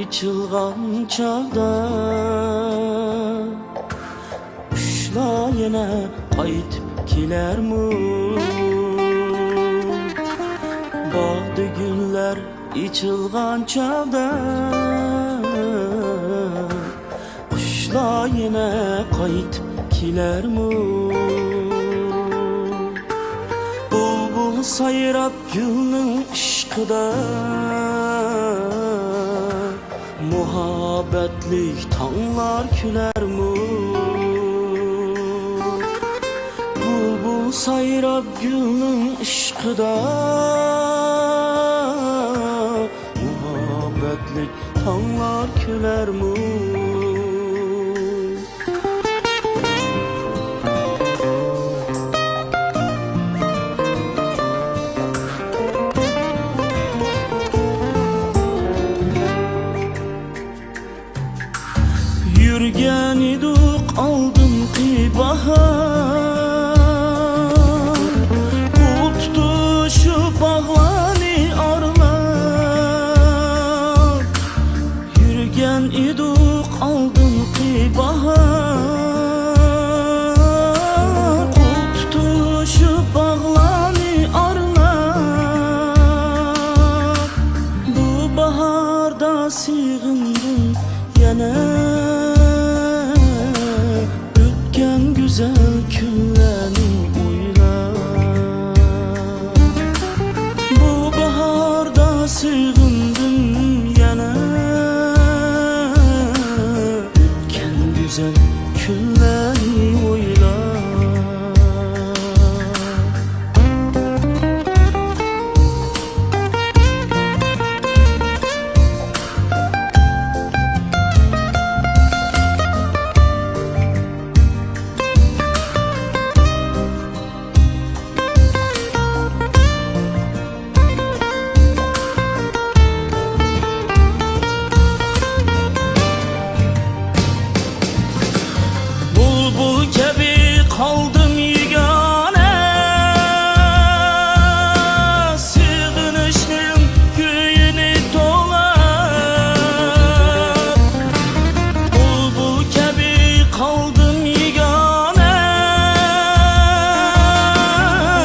içilgan çağda Kuşlar yine qaytib kelermi? Bağda güller içilgan çağda Kuşlar yine qaytib kelermi? Bulbul sayrap gülnün ışkıda Muhabbetlik tanlar külermi? Bulbul sayrap gülnün ışkıda Muhabbetlik tanlar külermi? Yürgen iduk aldım ki bahar Kul tutuşup bağlani arlar Yürgen iduk aldım ki bahar Kul tutuşup bağlani arlar Bu baharda sığındım yana güzel günlerini oyla Bu baharda sığındım yana Ötken güzel günlerini oyla Kaldım yegane Sığınışlıyım köyünü dolar Bulbul gibi kaldım yegane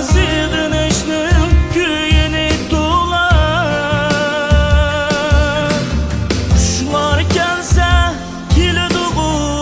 Sığınışlıyım köyünü dolar Kuşlar gelse kilduğuda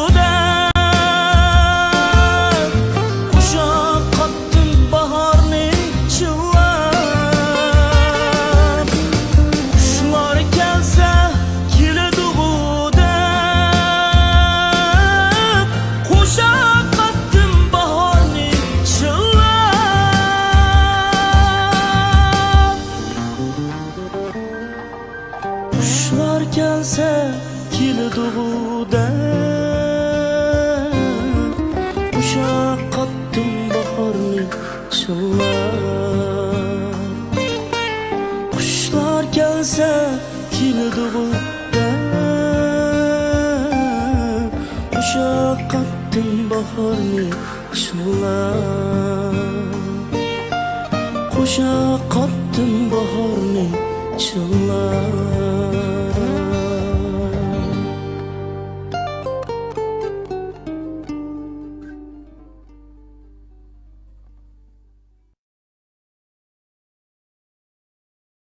Kuşlar gelse kilduğuda Uşaq qattım baharını çıllar Kuşlar gelse kilduğuda Uşaq qattım baharını çıllar Uşaq qattım baharını çıllar